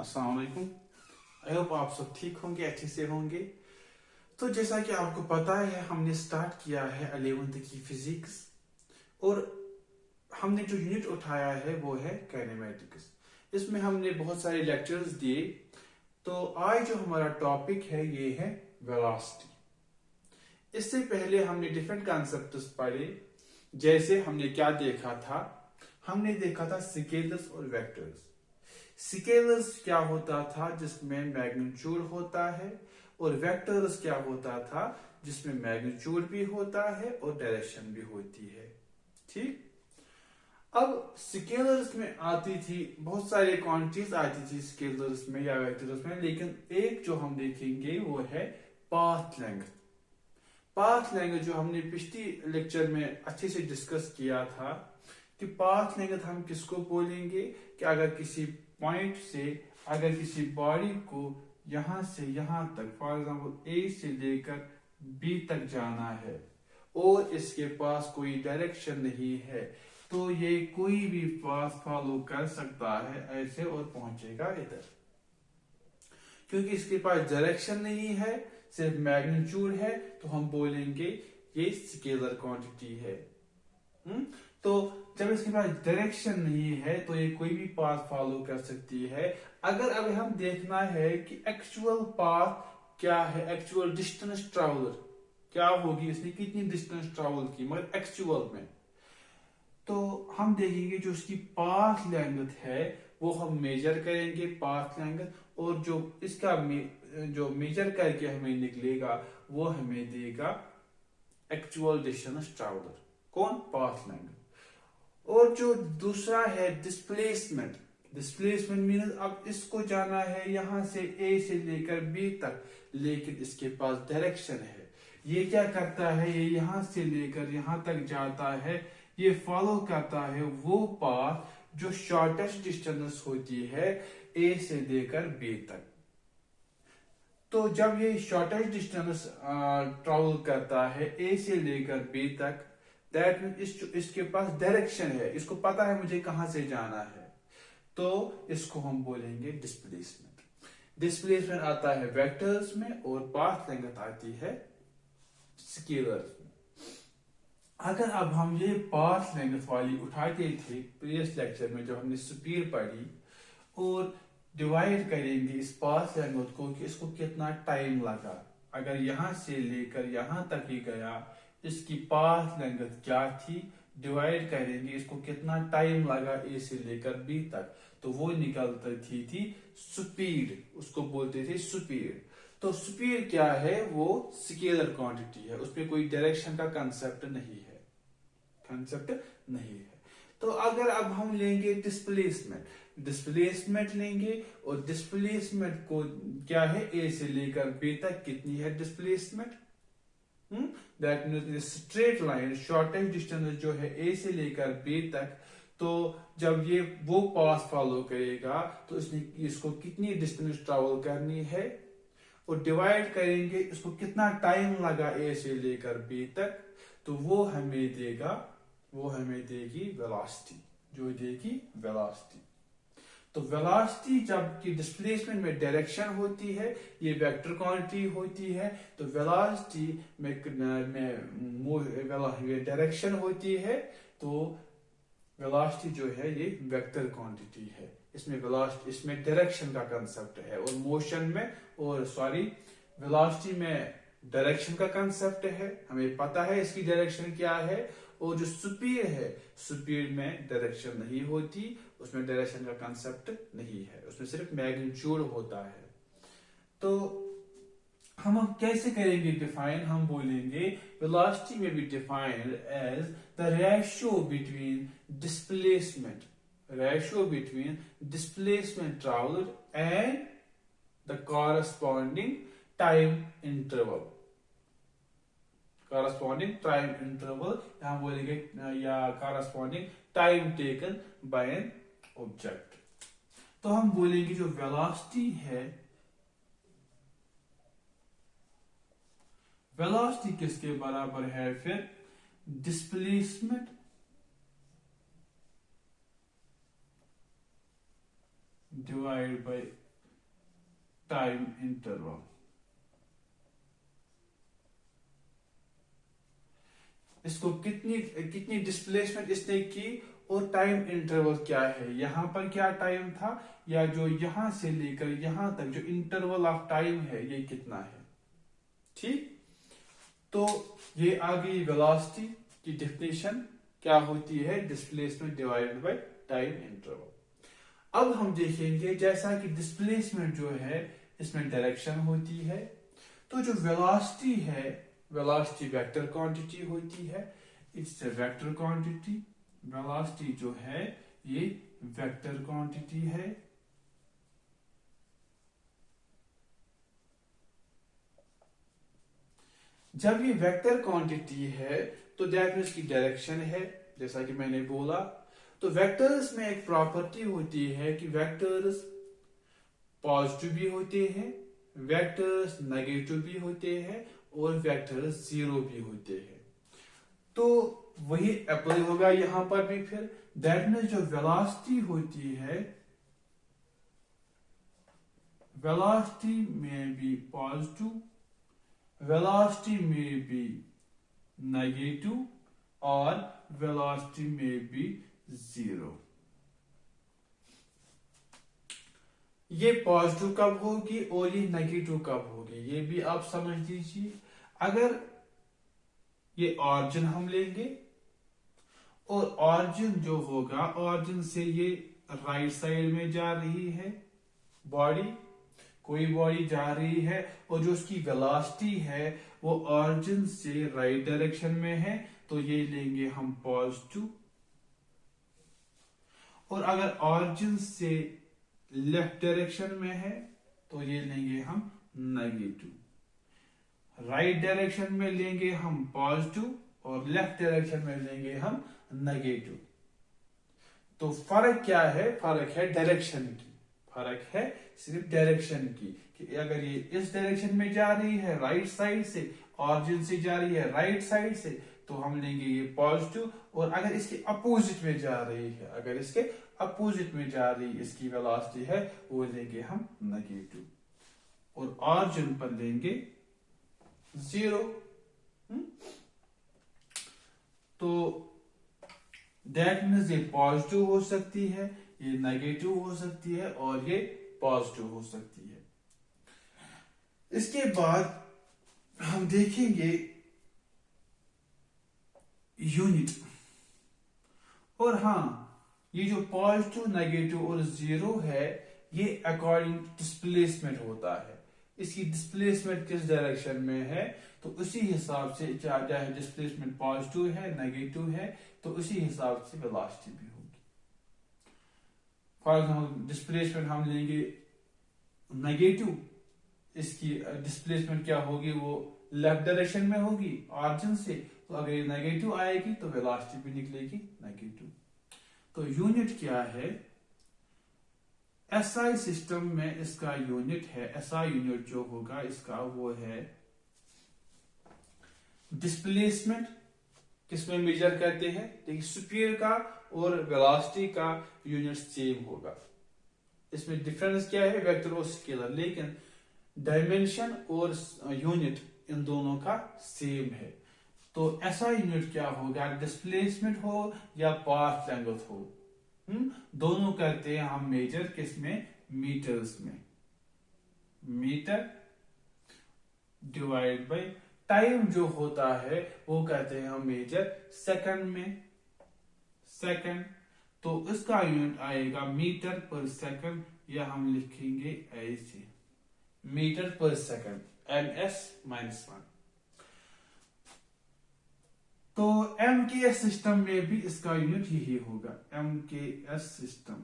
अस्सलाम वालेकुम। I hope आप सब ठीक होंगे, अच्छे से होंगे। तो जैसा कि आपको पता है, हमने स्टार्ट किया है 11th की फिजिक्स और हमने जो यूनिट उठाया है वो है काइनेमेटिक्स। इसमें हमने बहुत सारे लेक्चर्स दिए। तो आज जो हमारा टॉपिक है ये है वेलोसिटी। इससे पहले हमने डिफरेंट कॉन्सेप्ट्स पढ़े। जैसे हमने क्या देखा था, हमने देखा था स्केलर्स और वेक्टर्स। स्केलर्स क्या होता था, जिसमें मैग्नीट्यूड होता है, और वेक्टर्स क्या होता था, जिसमें मैग्नीट्यूड भी होता है और डायरेक्शन भी होती है। ठीक। अब स्केलर्स में आती थी बहुत सारे क्वांटिटीज आती थी स्केलर्स में या वेक्टर्स में, लेकिन एक जो हम देखेंगे वो है पाथ लेंथ। पाथ लेंथ जो हमने पिछली लेक्चर में अच्छे से डिस्कस किया था कि पाथ लेंथ हम किसको बोलेंगे कि अगर किसी पॉइंट से, अगर किसी बॉडी को यहां से यहां तक, फॉर एग्जांपल ए से लेकर बी तक जाना है और इसके पास कोई डायरेक्शन नहीं है, तो ये कोई भी पाथ फॉलो कर सकता है ऐसे और पहुंचेगा इधर। क्योंकि इसके पास डायरेक्शन नहीं है, सिर्फ मैग्नीट्यूड है, तो हम बोलेंगे ये स्केलर क्वांटिटी है। तो जब इसके पास डायरेक्शन नहीं है तो ये कोई भी पाथ फॉलो कर सकती है। अगर अब हम देखना है कि एक्चुअल पाथ क्या है, एक्चुअल डिस्टेंस ट्रैवलर क्या होगी, इसने कितनी डिस्टेंस ट्रैवल की मगर एक्चुअल में, तो हम देखेंगे जो उसकी पाथ लेंथ है वो हम मेजर करेंगे पाथ लेंथ, और जो इसका जो मेजर करके हमें निकलेगा वो हमें देगा एक्चुअल डिस्टेंस ट्रैवलर। कौन? Path length. और जो दूसरा है डिस्प्लेसमेंट। डिस्प्लेसमेंट मीन्स अब इसको जाना है यहां से ए से लेकर बी तक, लेकिन इसके पास डायरेक्शन है। ये क्या करता है, ये यहां से लेकर यहां तक जाता है, ये फॉलो करता है वो पाथ जो शॉर्टेस्ट डिस्टेंस होती है ए से लेकर बी तक। तो जब ये शॉर्टेस्ट डिस्टेंस ट्रेवल करता है ए से लेकर बी तक, दैट मीन इसके पास डायरेक्शन है, इसको पता है मुझे कहां से जाना है, तो इसको हम बोलेंगे डिस्प्लेसमेंट। डिस्प्लेसमेंट आता है वेक्टर्स में और पाथ लेंथ आती है स्केलर्स में। अगर अब हम ये पाथ लेंथ वाली उठाते थे प्रीवियस लेक्चर में जब हमने स्पीड पढ़ी, और डिवाइड करेंगे इस पाथ लेंथ को कि इसको कितना टाइम लगा, अगर यहां से लेकर यहां तक ही गया, इसकी पाथ लेंथ क्या थी, डिवाइड करेंगे इसको कितना टाइम लगा ए से लेकर बी तक, तो वो निकलती थी स्पीड, उसको बोलते थे स्पीड। तो स्पीड क्या है, वो स्केलर क्वांटिटी है, उसमें कोई डायरेक्शन का कंसेप्ट नहीं है, कंसेप्ट नहीं है। तो अगर अब हम लेंगे डिस्प्लेसमेंट, डिस्प्लेसमेंट लेंगे और डिस्प्लेसमेंट को क्या है, ए से लेकर बी तक कितनी है displacement, that means straight line shortest distance जो है ए से लेकर बी तक, तो जब ये वो पाथ फॉलो करेगा तो इसको कितनी डिस्टेंस ट्रैवल करनी है, और डिवाइड करेंगे इसको कितना टाइम लगा ए से लेकर बी तक, तो वो हमें देगी वेलोसिटी, जो देगी वेलोसिटी। तो वेलोसिटी जबकि डिस्प्लेसमेंट में डायरेक्शन होती है, ये वेक्टर क्वांटिटी होती है, तो वेलोसिटी में डायरेक्शन होती है, तो वेलोसिटी जो है ये वेक्टर क्वांटिटी है। इसमें वेलोसिटी, इसमें डायरेक्शन का कंसेप्ट है, और मोशन में वेलोसिटी में डायरेक्शन का कंसेप्ट है, हमें पता है इसकी डायरेक्शन क्या है। और जो स्पीड है, स्पीड में डायरेक्शन नहीं होती, उसमें डायरेक्शन का कंसेप्ट नहीं है, उसमें सिर्फ मैग्नीट्यूड होता है। तो हम कैसे करेंगे डिफाइन, हम बोलेंगे वेलोसिटी में भी defined as the ratio between displacement travelled and the corresponding time interval. यहां बोलेंगे, या corresponding time taken by an object. तो हम बोलेंगे जो वेलोसिटी है, वेलोसिटी किसके बराबर है फिर, displacement divide by time interval. इसको कितनी कितनी डिस्प्लेसमेंट इसने की और टाइम इंटरवल क्या है, यहां पर क्या टाइम था या जो यहां से लेकर यहां तक जो इंटरवल ऑफ टाइम है ये कितना है। ठीक, तो ये आ गई वेलोसिटी की डेफिनेशन क्या होती है, displacement divided by time interval. अब हम देखेंगे जैसा कि डिस्प्लेसमेंट जो है इसमें डायरेक्शन होती है, तो जो वेलोसिटी है वेलोसिटी वेक्टर क्वांटिटी होती है, it's a vector quantity. Velocity जो है ये वेक्टर क्वांटिटी है। जब ये वेक्टर क्वांटिटी है तो दैट मीन्स की डायरेक्शन है, जैसा कि मैंने बोला। तो वेक्टर्स में एक प्रॉपर्टी होती है कि वेक्टर्स पॉजिटिव भी होते हैं, वेक्टर्स नेगेटिव भी होते हैं और वेक्टर्स जीरो भी होते हैं। तो वही अप्लाई होगा यहां पर भी। फिर दैट मीन्स जो वेलोसिटी होती है, वेलोसिटी में भी पॉजिटिव, वेलोसिटी में भी नेगेटिव और वेलोसिटी में भी जीरो। ये पॉजिटिव कब होगी और ये नेगेटिव कब होगी ये भी आप समझ लीजिए। अगर ये ऑरिजिन हम लेंगे और ऑरिजिन जो होगा, ऑरिजिन से ये राइट साइड में जा रही है बॉडी, कोई बॉडी जा रही है और जो उसकी वेलोसिटी है वो ऑरिजिन से राइट डायरेक्शन में है, तो ये लेंगे हम पॉजिटिव। और अगर ऑरिजिन से लेफ्ट डायरेक्शन में है तो ये लेंगे हम नेगेटिव। राइट डायरेक्शन में लेंगे हम पॉजिटिव और लेफ्ट डायरेक्शन में लेंगे हम नेगेटिव। तो फर्क क्या है, फर्क है डायरेक्शन की, फर्क है सिर्फ डायरेक्शन की कि अगर ये इस डायरेक्शन में जा रही है राइट साइड से, ऑरिजिन से जा रही है राइट साइड से, तो हम लेंगे ये पॉजिटिव। और अगर इसके अपोजिट में जा रही है, अगर इसके अपोजिट में जा रही इसकी वेलोसिटी है, वो लेंगे हम नेगेटिव और ऑरिजिन पर लेंगे जीरो। तो दैट मीन्स ये पॉजिटिव हो सकती है, ये नेगेटिव हो सकती है और ये पॉजिटिव हो सकती है। इसके बाद हम देखेंगे यूनिट। और हाँ, ये जो पॉजिटिव, नेगेटिव और जीरो है ये अकॉर्डिंग डिस्प्लेसमेंट होता है। इसकी डिस्प्लेसमेंट किस डायरेक्शन में है तो उसी हिसाब से, चाहे डिस्प्लेसमेंट पॉजिटिव है नेगेटिव है, तो उसी हिसाब से वेलोसिटी भी होगी। फॉर एग्जाम्पल डिस्प्लेसमेंट हम लेंगे नेगेटिव, इसकी डिस्प्लेसमेंट क्या होगी, वो लेफ्ट डायरेक्शन में होगी ऑरिजिन से, तो अगर ये नेगेटिव आएगी तो वेलोसिटी भी निकलेगी नेगेटिव। तो यूनिट क्या है, एसआई सिस्टम में इसका यूनिट है, एसआई यूनिट जो होगा इसका वो है डिस्प्लेसमेंट। किसमें मेजर करते हैं, देखिए स्पीड का और वेलोसिटी का यूनिट सेम होगा। इसमें डिफरेंस क्या है, वेक्टर और स्केलर, लेकिन डायमेंशन और यूनिट इन दोनों का सेम है। तो ऐसा यूनिट क्या होगा, डिस्प्लेसमेंट हो या पाथ लेंथ हो, दोनों करते हैं हम मेजर किसमें, मीटर्स में। मीटर डिवाइड बाय टाइम जो होता है वो कहते हैं हम मेजर सेकंड में, सेकंड। तो इसका यूनिट आएगा मीटर पर सेकंड, या हम लिखेंगे ऐसे मीटर पर सेकंड, ms-1। तो MKS सिस्टम में भी इसका यूनिट यही होगा, MKS सिस्टम,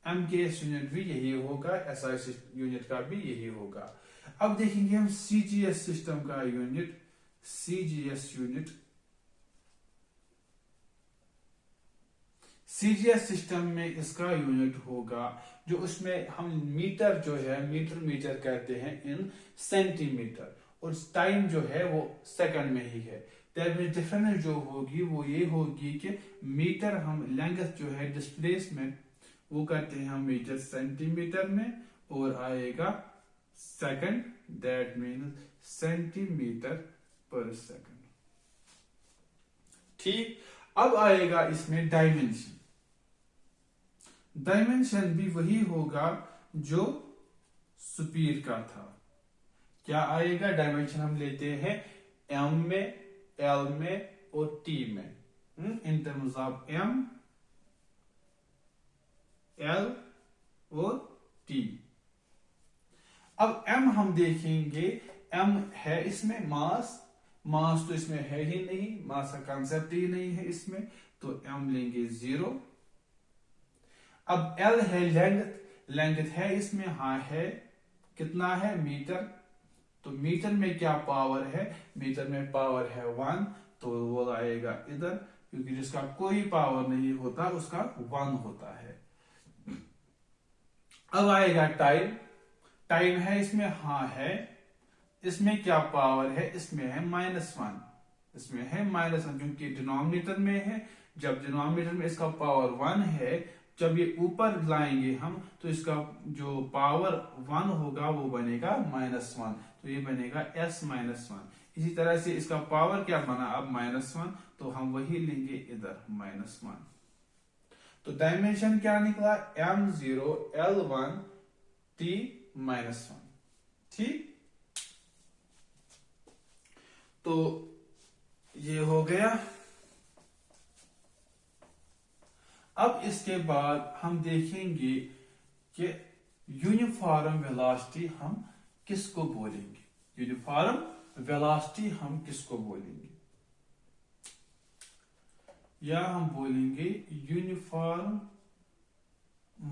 MKS यूनिट भी यही होगा, SI यूनिट का भी यही होगा। अब देखेंगे हम CGS सिस्टम का unit, CGS unit. CGS system में इसका यूनिट होगा जो उसमें हम मीटर जो है, मीटर मेजर करते हैं इन सेंटीमीटर, और टाइम जो है वो सेकंड में ही है। डिफरेंस जो होगी वो ये होगी कि मीटर हम लेंथ जो है डिस्प्लेसमेंट वो करते हैं हम मेजर सेंटीमीटर में, और आएगा सेकंड, दैट मीन्स सेंटीमीटर पर सेकंड। ठीक, अब आएगा इसमें डायमेंशन। डायमेंशन भी वही होगा जो स्पीड का था। क्या आएगा? डायमेंशन हम लेते हैं एम में, एल में और टी में, in terms of M, L और टी। अब एम हम देखेंगे, एम है इसमें मास, मास तो इसमें है ही नहीं, मास का कांसेप्ट ही नहीं है इसमें, तो एम लेंगे 0। अब एल है लेंथ, लेंथ है इसमें, हाँ है, कितना है? मीटर। तो मीटर में क्या पावर है? मीटर में पावर है 1, तो वो आएगा इधर, क्योंकि जिसका कोई पावर नहीं होता उसका 1 होता है। अब आएगा टाइम। टाइम है इसमें, हाँ है, इसमें क्या पावर है? इसमें है -1, इसमें है -1, क्योंकि डिनोमिनेटर में है। जब डिनोमिनेटर में इसका पावर 1 है, जब ये ऊपर लाएंगे हम, तो इसका जो पावर 1 होगा वो बनेगा -1, तो ये बनेगा s -1। इसी तरह से इसका पावर क्या बना अब? -1, तो हम वही लेंगे इधर -1। तो डायमेंशन क्या निकला? m0 l1 t -1। ठीक, तो ये हो गया। अब इसके बाद हम देखेंगे कि यूनिफॉर्म वेलोसिटी हम किसको बोलेंगे। यूनिफॉर्म वेलोसिटी हम किसको बोलेंगे? या हम बोलेंगे uniform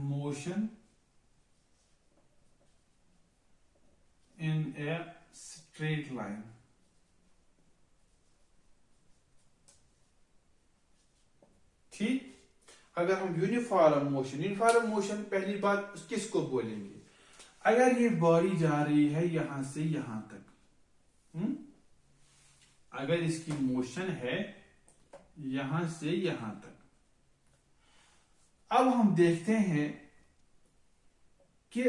motion in a straight line. ठीक, अगर हम यूनिफॉर्म मोशन पहली बात किसको बोलेंगे? अगर ये बॉडी जा रही है यहां से यहां तक, अगर इसकी मोशन है यहां से यहां तक, अब हम देखते हैं कि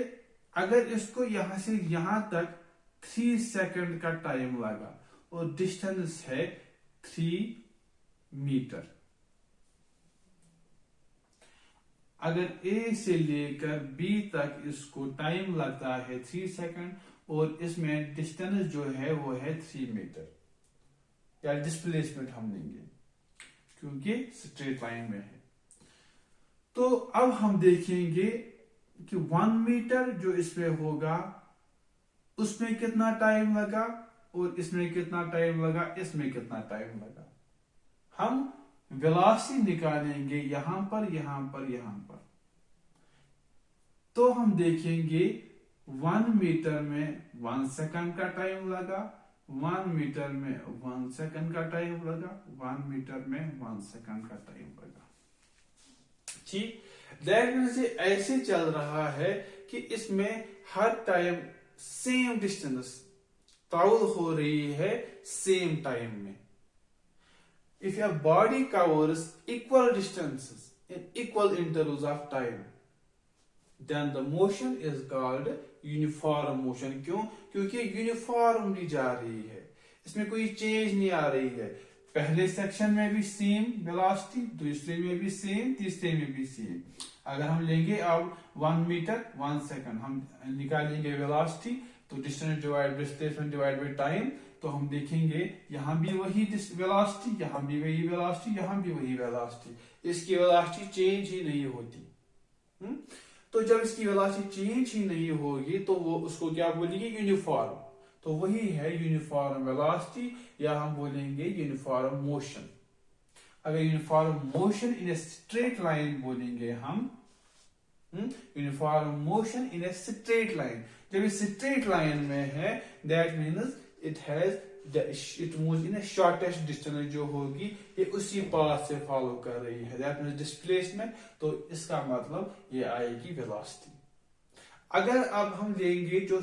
अगर इसको यहां से यहां तक 3 सेकंड का टाइम लगा और डिस्टेंस है 3 मीटर, अगर A से लेकर B तक इसको टाइम लगता है 3 सेकंड और इसमें डिस्टेंस जो है वो है 3 मीटर, या डिस्प्लेसमेंट हम लेंगे क्योंकि स्ट्रेट लाइन में है। तो अब हम देखेंगे कि 1 मीटर जो इसमें होगा उसमें कितना टाइम लगा और इसमें कितना टाइम लगा, इसमें कितना टाइम लगा। हम वेलोसिटी निकालेंगे यहां पर, यहां पर, यहां पर, तो हम देखेंगे 1 मीटर में 1 सेकंड का टाइम लगा, 1 मीटर में 1 सेकंड का टाइम लगा, 1 मीटर में 1 सेकंड का टाइम लगा। ठीक, दैट मीन्स ऐसे चल रहा है कि इसमें हर टाइम सेम डिस्टेंस ट्रैवल हो रही है सेम टाइम में। If your body covers equal distances in equal intervals of time, then the motion is called uniform motion। क्यों? क्योंकि यूनिफॉर्मली जा रही है, इसमें कोई चेंज नहीं आ रही है। पहले सेक्शन में भी सेम वेलोसिटी, दूसरे में भी सेम, तीसरे में भी सेम। अगर हम लेंगे अब 1 मीटर 1 सेकंड, हम निकालेंगे वेलोसिटी, तो distance divide displacement divide by time, तो हम देखेंगे यहां भी वही वेलोसिटी, यहां भी वही वेलोसिटी, यहां भी वही वेलोसिटी, इसकी वेलोसिटी चेंज ही नहीं होती। तो जब इसकी वेलोसिटी चेंज ही नहीं होगी तो वो उसको क्या बोलेंगे? यूनिफॉर्म। तो वही है यूनिफॉर्म वेलोसिटी, या हम बोलेंगे यूनिफॉर्म मोशन। अगर uniform motion in a straight line बोलेंगे हम, uniform motion in a straight line, जब ये स्ट्रेट लाइन में है that means it moves in A shortest distance जो होगी ये उसी पाथ से फॉलो कर रही है, दैट मीन्स डिस्प्लेसमेंट। तो इसका मतलब ये आएगी वेलोसिटी। अगर अब हम लेंगे जो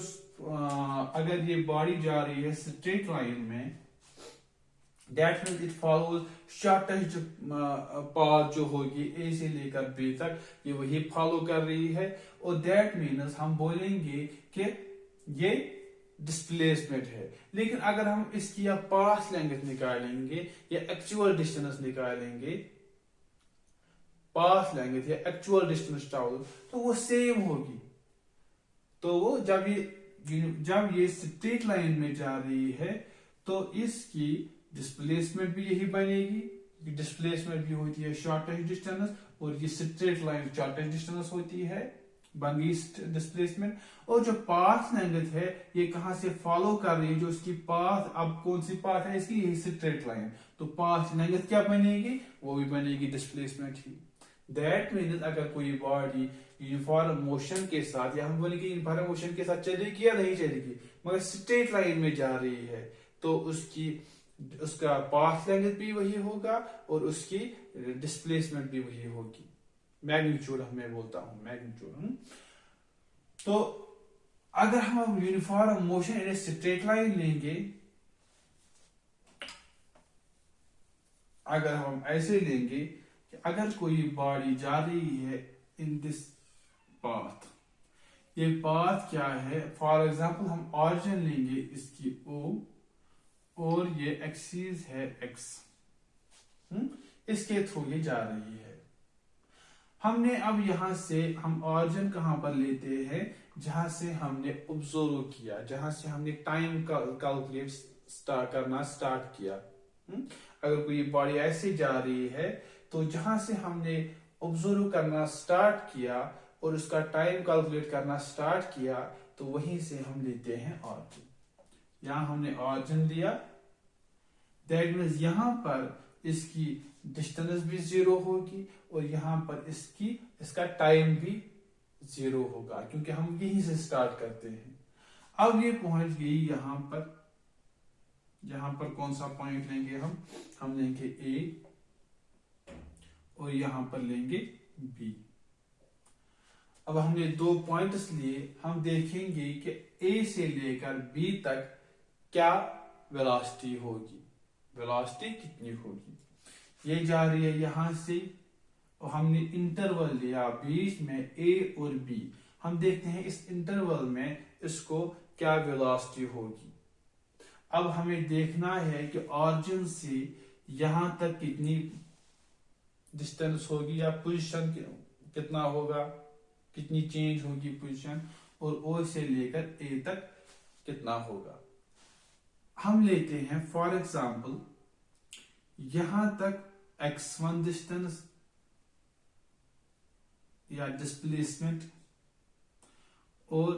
अगर ये बॉडी जा रही है स्ट्रेट लाइन में, that means it follows shortest path जो होगी ए से लेकर बी तक, ये वही फॉलो कर रही है। और दैट मीन्स हम बोलेंगे कि ये डिस्प्लेसमेंट है। लेकिन अगर हम इसकी या पाथ लेंथ निकालेंगे या एक्चुअल डिस्टेंस निकालेंगे, पाथ लेंथ या एक्चुअल डिस्टेंस ट्रैवल, तो वो सेम होगी। तो वो जब ये स्ट्रेट लाइन में जा रही है तो इसकी डिस्प्लेसमेंट भी यही बनेगी। डिस्प्लेसमेंट भी होती है शॉर्टेस्ट डिस्टेंस, और ये स्ट्रेट लाइन शॉर्टेस्ट डिस्टेंस होती है, बन गई डिस्प्लेसमेंट। और जो पाथ लेंथ है ये कहां से फॉलो कर रही है, जो इसकी पाथ, अब कौन सी पाथ है इसकी, यही स्ट्रेट लाइन, तो पाथ लेंथ क्या बनेगी, वो भी बनेगी डिस्प्लेसमेंट ही। दैट मीन्स अगर कोई बॉडी यूनिफॉर्म मोशन के साथ, या हम बोलेंगे यूनिफॉर्म मोशन के साथ चलेगी या नहीं चलेगी, मगर स्ट्रेट लाइन में जा रही है, तो उसका पाथ लेंथ भी वही होगा और उसकी डिस्प्लेसमेंट भी वही होगी। मैग्नीट्यूड मैं बोलता हूं, मैग्नीट्यूड। तो अगर हम uniform motion in straight line लेंगे, अगर हम ऐसे लेंगे कि अगर कोई बॉडी जा रही है इन दिस पाथ, ये पाथ क्या है, फॉर एग्जांपल हम ऑरिजिन लेंगे इसकी O, और ये एक्सिस है X, इसके थ्रू ये जा रही है। हमने अब यहां से हम ऑरिजिन कहां पर लेते हैं, जहां से हमने ऑब्जर्व किया, जहां से हमने टाइम कैलकुलेट करना स्टार्ट किया। अगर कोई बॉडी ऐसे जा रही है तो जहां से हमने ऑब्जर्व करना स्टार्ट किया और उसका टाइम कैलकुलेट करना स्टार्ट किया, तो वहीं से हम लेते हैं ऑरिजिन। यहां हमने ऑरिजिन लिया, दैट मीन्स यहां पर इसकी डिस्टेंस भी 0 होगी और यहां पर इसका टाइम भी 0 होगा, क्योंकि हम यहीं से स्टार्ट करते हैं। अब ये पहुंच गई यहां पर कौन सा पॉइंट लेंगे हम लेंगे A और यहां पर लेंगे B। अब हमने 2 पॉइंट्स लिए, हम देखेंगे कि A से लेकर B तक क्या वेलोसिटी होगी, वेलोसिटी कितनी होगी। ये जा रही है यहां से, और हमने इंटरवल लिया बीच में A और B। हम देखते हैं इस इंटरवल में इसको क्या वेलोसिटी होगी। अब हमें देखना है कि ऑरिजिन से यहां तक कितनी डिस्टेंस होगी, या पोजीशन कितना होगा, कितनी चेंज होगी पोजीशन, और O से लेकर A तक कितना होगा। हम लेते हैं फॉर एग्जांपल यहां तक x1 डिस्टेंस या डिस्प्लेसमेंट, और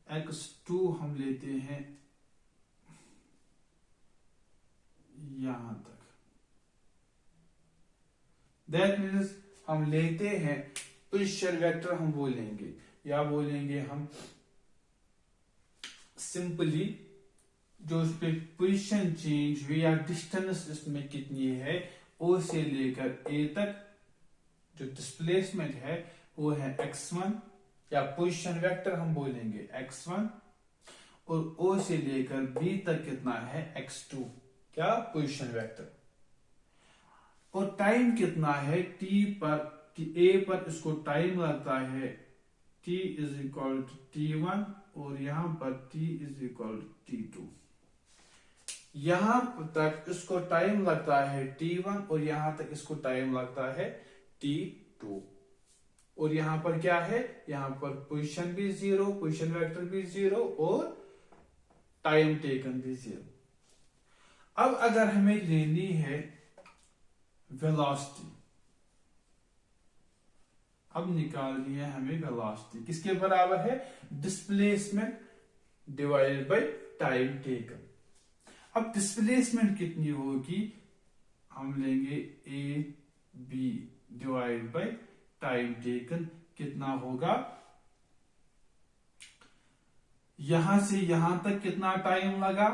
x2 हम लेते हैं यहां तक। दैट मीन्स हम लेते हैं पोजीशन वेक्टर, हम बोलेंगे, या बोलेंगे हम सिंपली जो उस पे पोजीशन चेंज हुई या डिस्टेंस इसमें कितनी है, O से लेकर A तक जो डिस्प्लेसमेंट है वो है x1, या पोजीशन वेक्टर हम बोलेंगे x1, और O से लेकर B तक कितना है x2, क्या पोजीशन वेक्टर। और टाइम कितना है A पर इसको टाइम लगता है t is equal to t1, और यहां पर t is equal to t2। यहां तक इसको टाइम लगता है t1 और यहां तक इसको टाइम लगता है t2। और यहां पर क्या है, यहां पर पोजीशन भी 0, पोजीशन वेक्टर भी 0 और टाइम टेकन भी 0। अब अगर हमें लेनी है वेलोसिटी, अब निकालनी है हमें वेलोसिटी, किसके बराबर है, displacement divided by time taken. अब डिस्प्लेसमेंट कितनी होगी, हम लेंगे A B divide by time taken, कितना होगा, यहां से यहां तक कितना टाइम लगा,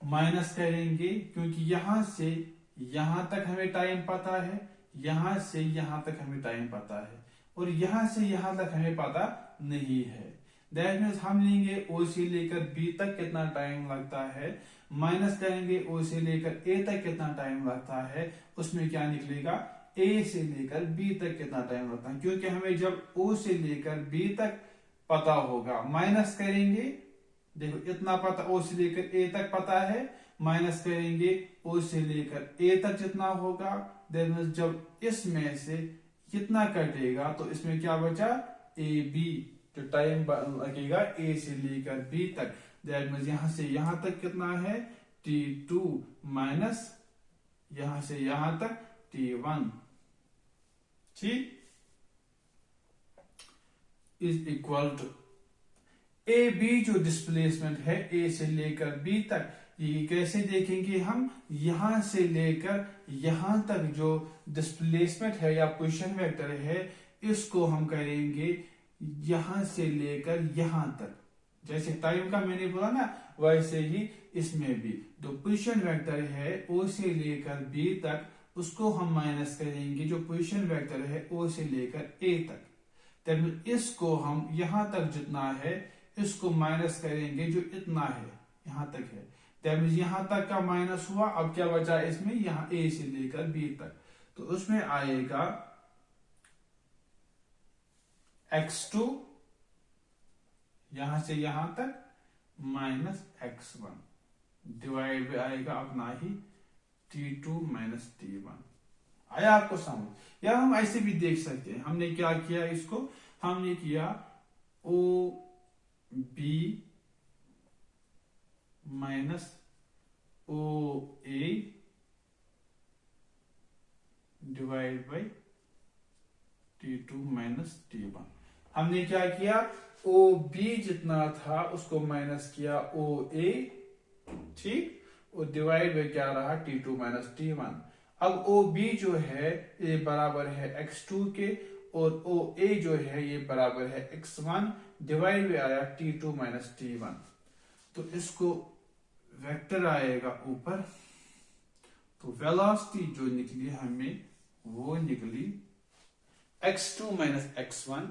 माइनस करेंगे, क्योंकि यहां से यहां तक हमें टाइम पता है, यहां से यहां तक हमें टाइम पता है, और यहां से यहां तक हमें पता नहीं है। दैट मीन्स हम लेंगे O से लेकर B तक कितना टाइम लगता है, माइनस करेंगे O से लेकर A तक कितना टाइम लगता है, उसमें क्या निकलेगा, ए से लेकर बी तक कितना टाइम लगता है, क्योंकि हमें जब ओ से लेकर बी तक पता होगा, माइनस करेंगे, देखो इतना पता ओ से लेकर ए तक पता है, माइनस करेंगे ओ से लेकर ए तक जितना होगा, देन जब इसमें से कितना कटेगा तो इसमें क्या बचा, ए बी, जो टाइम लगेगा ए से लेकर बी तक, दैट मीन्स यहां से यहां तक कितना है t2 माइनस यहां से यहां तक t1, ठीक, is equal to A B, जो डिस्प्लेसमेंट है ए से लेकर बी तक, ये कैसे देखेंगे हम, यहां से लेकर यहां तक जो डिस्प्लेसमेंट है या पोजीशन वेक्टर है, इसको हम करेंगे यहां से लेकर यहां तक, जैसे टाइम का मैंने बोला ना, वैसे ही इसमें भी जो पोजीशन वेक्टर है ओ से लेकर बी तक, उसको हम माइनस करेंगे जो पोजीशन वेक्टर है ओ से लेकर ए तक, तब इसको हम यहां तक जितना है इसको माइनस करेंगे जो इतना है यहां तक है, तब यहां तक का माइनस हुआ, अब क्या बचा इसमें, यहां ए से लेकर बी तक, तो उसमें आएगा x2 यहां से यहां तक माइनस x1 डिवाइड में आएगा अपना ही t2 माइनस t1। आया आपको समझ, या हम ऐसे भी देख सकते हैं, हमने क्या किया, इसको हमने किया O B minus O A divide by t2 minus t1। हमने क्या किया, ओ बी जितना था उसको माइनस किया ओ ए, ठीक, और डिवाइड बाई क्या रहा t2 माइनस t1। अब ओ बी जो है ये बराबर है x2 के, और ओ ए जो है ये बराबर है x1, डिवाइड में आया t2 माइनस t1, तो इसको वेक्टर आएगा ऊपर, तो वेलोसिटी जो निकली हमें वो निकली x2 minus x1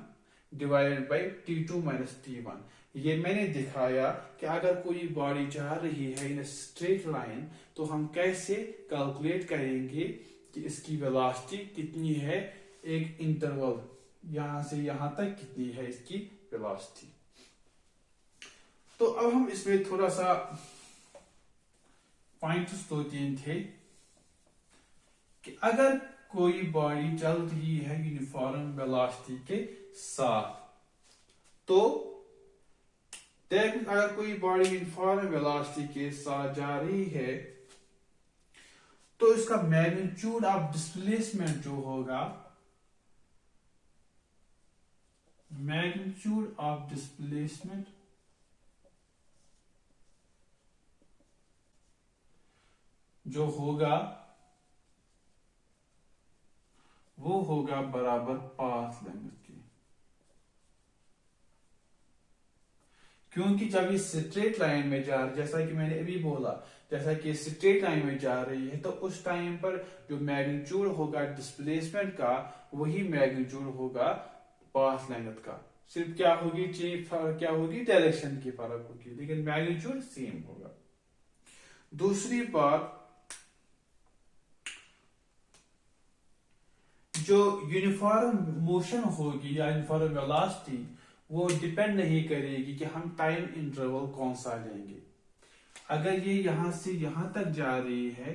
divided by t2 minus t1। ये मैंने दिखाया कि अगर कोई बॉडी जा रही है इन स्ट्रेट लाइन, तो हम कैसे कैलकुलेट करेंगे कि इसकी वेलोसिटी कितनी है, एक इंटरवल यहां से यहां तक कितनी है इसकी वेलोसिटी। तो अब हम इसमें थोड़ा सा पॉइंट्स 2-3 थे कि अगर कोई बॉडी चल रही है यूनिफॉर्म वेलोसिटी के साथ, तो अगर कोई बॉडी यूनिफॉर्म वेलोसिटी के साथ जा रही है, तो इसका मैग्नीट्यूड ऑफ डिस्प्लेसमेंट जो होगा, मैग्नीट्यूड ऑफ डिस्प्लेसमेंट जो होगा वो होगा बराबर पाथ लेंथ के, क्योंकि जब ये स्ट्रेट लाइन में जा रही, जैसा कि मैंने अभी बोला, जैसा कि स्ट्रेट लाइन में जा रही है, तो उस टाइम पर जो मैग्नीट्यूड होगा डिस्प्लेसमेंट का, वही मैग्नीट्यूड होगा पाथ लेंथ का। सिर्फ क्या होगी चेंज, क्या होगी, डायरेक्शन की फर्क होगी, लेकिन मैग्नीट्यूड सेम होगा। दूसरी बात, जो यूनिफॉर्म मोशन होगी या यूनिफॉर्म वेलोसिटी, वो डिपेंड नहीं करेगी कि हम टाइम इंटरवल कौन सा लेंगे। अगर ये यहां से यहां तक जा रही है,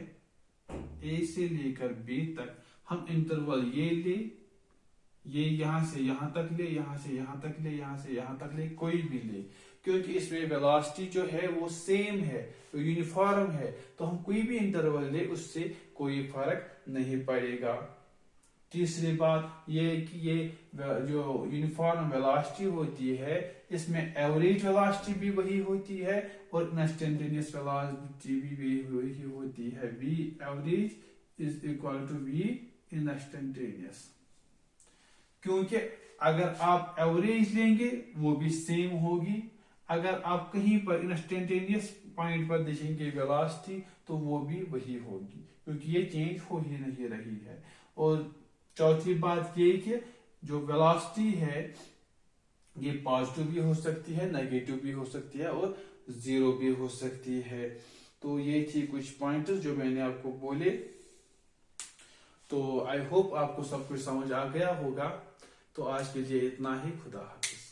ए से लेकर बी तक, हम इंटरवल ये ले, ये यहां से यहां तक ले, यहां से यहां तक ले, यहां से यहां तक ले, कोई भी ले, क्योंकि इसमें वेलोसिटी जो है वो सेम है, तो यूनिफॉर्म है, तो हम कोई भी इंटरवल ले उससे कोई फर्क नहीं पड़ेगा। तीसरी बात ये कि ये जो यूनिफॉर्म वेलोसिटी होती है, इसमें एवरेज वेलोसिटी भी वही होती है और इंस्टेंटेनियस वेलोसिटी भी वही होती है। v average is equal to v instantaneous, क्योंकि अगर आप एवरेज लेंगे वो भी सेम होगी, अगर आप कहीं पर इंस्टेंटेनियस पॉइंट पर देखेंगे वेलोसिटी तो वो भी वही होगी, क्योंकि ये चेंज हो ही नहीं रही है। और चौथी बात ये कि जो वेलोसिटी है ये पॉजिटिव भी हो सकती है, नेगेटिव भी हो सकती है और जीरो भी हो सकती है। तो ये थी कुछ पॉइंट्स जो मैंने आपको बोले। तो आई होप आपको सब कुछ समझ आ गया होगा। तो आज के लिए इतना ही। खुदा हाफिज।